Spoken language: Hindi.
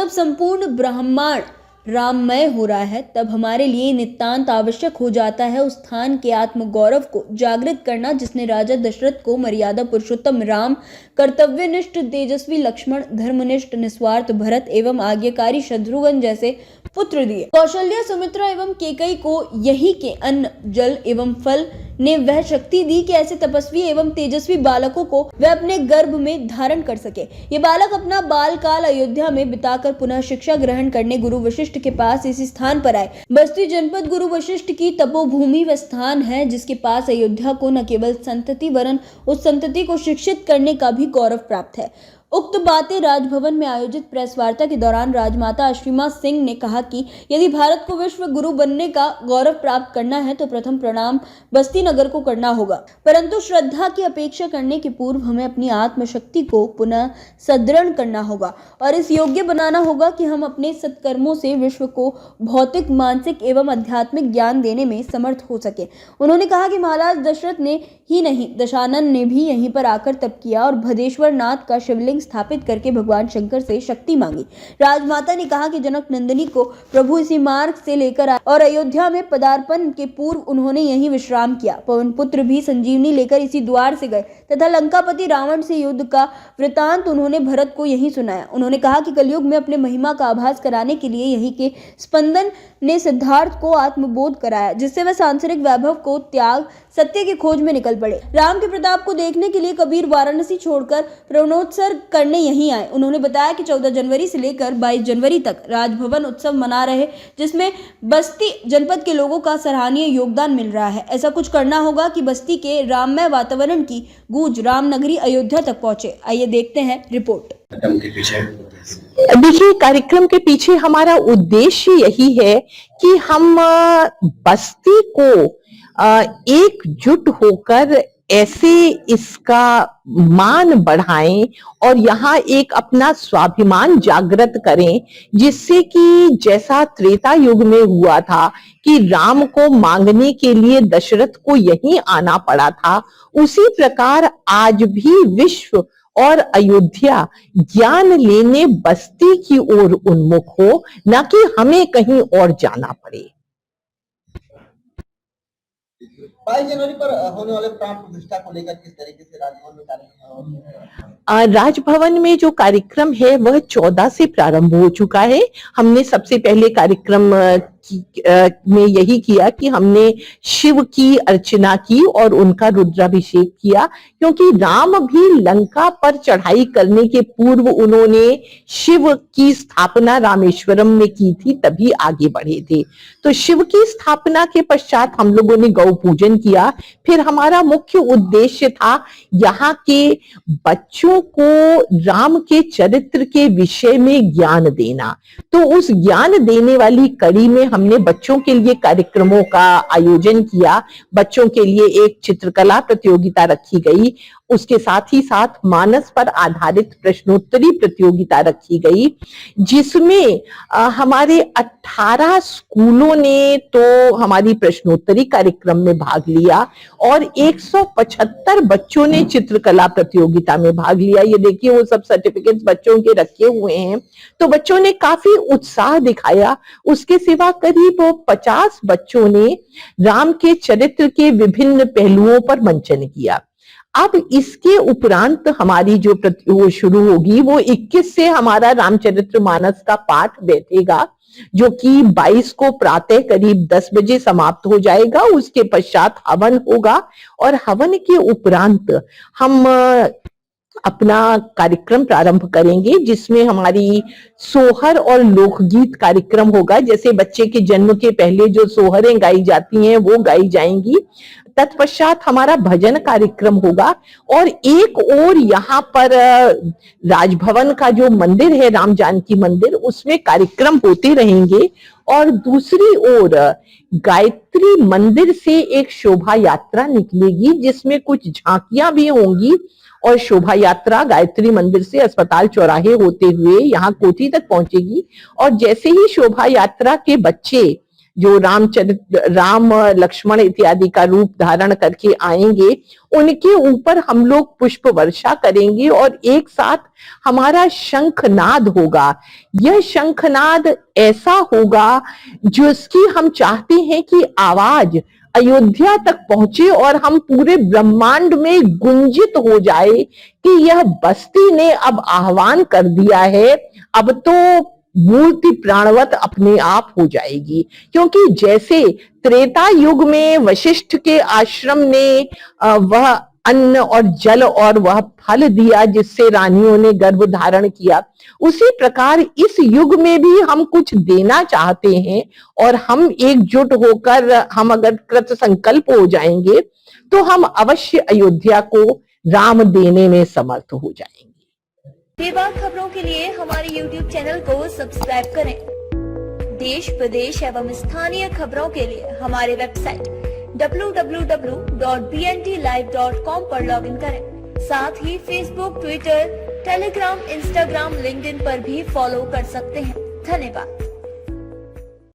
जब संपूर्ण ब्रह्मांड राममय हो रहा है, तब हमारे लिए नितांत आवश्यक हो जाता है उस स्थान के आत्म गौरव को जागृत करना जिसने राजा दशरथ को मर्यादा पुरुषोत्तम राम, कर्तव्यनिष्ठ तेजस्वी लक्ष्मण, धर्मनिष्ठ निस्वार्थ भरत एवं आज्ञाकारी शत्रुघ्न जैसे पुत्र दिए। कौशल्या, सुमित्रा एवं केकई को यही के अन्न, जल एवं फल ने वह शक्ति दी कि ऐसे तपस्वी एवं तेजस्वी बालकों को वह अपने गर्भ में धारण कर सके। ये बालक अपना बाल काल अयोध्या में बिताकर पुनः शिक्षा ग्रहण करने गुरु वशिष्ठ के पास इसी स्थान पर आए। बस्ती जनपद गुरु वशिष्ठ की तपोभूमि व स्थान है जिसके पास अयोध्या को न केवल संतति वरन उस संतति को शिक्षित करने का भी गौरव प्राप्त है। उक्त बातें राजभवन में आयोजित प्रेस वार्ता के दौरान राजमाता अश्विमा सिंह ने कहा कि यदि भारत को विश्व गुरु बनने का गौरव प्राप्त करना है तो प्रथम प्रणाम बस्ती नगर को करना होगा, परंतु श्रद्धा की अपेक्षा करने के पूर्व हमें अपनी आत्मशक्ति को पुनः सदृढ़ करना होगा और इस योग्य बनाना होगा कि हम अपने सत्कर्मों से विश्व को भौतिक, मानसिक एवं आध्यात्मिक ज्ञान देने में समर्थ हो सके। उन्होंने कहा कि महाराज दशरथ ने ही नहीं, दशानन ने भी यहीं पर आकर तप किया और भदेश्वर नाथ का शिवलिंग स्थापित करके भगवान शंकर से शक्ति मांगी। राजमाता ने कहा कि जनक नंदिनी को प्रभु इसी मार्ग से लेकर आए और अयोध्या में पदार्पण के पूर्व उन्होंने यहीं विश्राम किया। पवन पुत्र भी संजीवनी लेकर इसी द्वार से गए तथा लंकापति रावण से युद्ध का वृतांत उन्होंने भरत को यहीं सुनाया। उन्होंने कहा कि कलयुग में अपने महिमा का आभास कराने के लिए यहीं के स्पंदन ने सिद्धार्थ को आत्मबोध कराया, जिससे वह सांसारिक वैभव को त्याग सत्य की खोज में निकल पड़े। राम के प्रताप को देखने के लिए कबीर वाराणसी छोड़कर प्रणोत्सर्ग करने यहीं आए। उन्होंने बताया कि 14 जनवरी से लेकर 22 जनवरी तक राजभवन उत्सव मना रहे, जिसमें बस्ती जनपद के लोगों का सराहनीय योगदान मिल रहा है। ऐसा कुछ करना होगा कि बस्ती के राममय वातावरण की गूंज रामनगरी अयोध्या तक पहुंचे। आइए देखते हैं रिपोर्ट। देखिए, कार्यक्रम के पीछे हमारा उद्देश्य यही है कि हम बस्ती को एकजुट होकर ऐसे इसका मान बढ़ाएं और यहाँ एक अपना स्वाभिमान जागृत करें, जिससे कि जैसा त्रेता युग में हुआ था कि राम को मांगने के लिए दशरथ को यहीं आना पड़ा था, उसी प्रकार आज भी विश्व और अयोध्या ज्ञान लेने बस्ती की ओर उन्मुख हो, न कि हमें कहीं और जाना पड़े। 22 जनवरी पर होने वाले प्राण प्रतिष्ठा को लेकर किस तरीके से राजभवन में कार्यक्रम? राजभवन में जो कार्यक्रम है वह 14 से प्रारंभ हो चुका है। हमने सबसे पहले कार्यक्रम में यही किया कि हमने शिव की अर्चना की और उनका रुद्राभिषेक किया, क्योंकि राम भी लंका पर चढ़ाई करने के पूर्व उन्होंने शिव की स्थापना रामेश्वरम में की थी, तभी आगे बढ़े थे। तो शिव की स्थापना के पश्चात हम लोगों ने गौ पूजन किया। फिर हमारा मुख्य उद्देश्य था यहाँ के बच्चों को राम के चरित्र के विषय में ज्ञान देना। तो उस ज्ञान देने वाली कड़ी में हमने बच्चों के लिए कार्यक्रमों का आयोजन किया। बच्चों के लिए एक चित्रकला प्रतियोगिता रखी गई, उसके साथ ही साथ मानस पर आधारित प्रश्नोत्तरी प्रतियोगिता रखी गई, जिसमें हमारे 18 स्कूलों ने तो हमारी प्रश्नोत्तरी कार्यक्रम में भाग लिया और 175 बच्चों ने चित्रकला प्रतियोगिता में भाग लिया। ये देखिए, वो सब सर्टिफिकेट्स बच्चों के रखे हुए हैं। तो बच्चों ने काफी उत्साह दिखाया। उसके सिवा करीब 50 बच्चों ने राम के चरित्र के विभिन्न पहलुओं पर मंचन किया। अब इसके उपरांत हमारी जो वो शुरू होगी, वो 21 से हमारा रामचरितमानस का पाठ बैठेगा, जो कि 22 को प्रातः करीब 10 बजे समाप्त हो जाएगा। उसके पश्चात हवन होगा और हवन के उपरांत हम अपना कार्यक्रम प्रारंभ करेंगे, जिसमें हमारी सोहर और लोकगीत कार्यक्रम होगा। जैसे बच्चे के जन्म के पहले जो सोहरें गाई जाती हैं वो गाई जाएंगी। तत्पश्चात हमारा भजन कार्यक्रम होगा और एक और यहाँ पर राजभवन का जो मंदिर है, राम जानकी मंदिर, उसमें कार्यक्रम होते रहेंगे। और दूसरी ओर गायत्री मंदिर से एक शोभा यात्रा निकलेगी, जिसमें कुछ झांकियां भी होंगी और शोभा यात्रा गायत्री मंदिर से अस्पताल चौराहे होते हुए यहाँ कोठी तक पहुंचेगी। और जैसे ही शोभा यात्रा के बच्चे जो राम लक्ष्मण इत्यादि का रूप धारण करके आएंगे, उनके ऊपर हम लोग पुष्प वर्षा करेंगे और एक साथ हमारा शंखनाद होगा। यह शंखनाद ऐसा होगा जिसकी हम चाहते हैं कि आवाज अयोध्या तक पहुंचे और हम पूरे ब्रह्मांड में गुंजित हो जाए कि यह बस्ती ने अब आह्वान कर दिया है, अब तो मूर्ति प्राणवत अपने आप हो जाएगी। क्योंकि जैसे त्रेता युग में वशिष्ठ के आश्रम ने वह अन्न और जल और वह फल दिया जिससे रानियों ने गर्भ धारण किया, उसी प्रकार इस युग में भी हम कुछ देना चाहते हैं और हम एकजुट होकर हम अगर कृत संकल्प हो जाएंगे तो हम अवश्य अयोध्या को राम देने में समर्थ हो जाएंगे। बेबाक खबरों के लिए हमारे YouTube चैनल को सब्सक्राइब करें। देश प्रदेश एवं स्थानीय खबरों के लिए हमारे वेबसाइट www.bntlive.com पर लॉगिन करें। साथ ही Facebook, Twitter, Telegram, Instagram, LinkedIn पर भी फॉलो कर सकते हैं। धन्यवाद।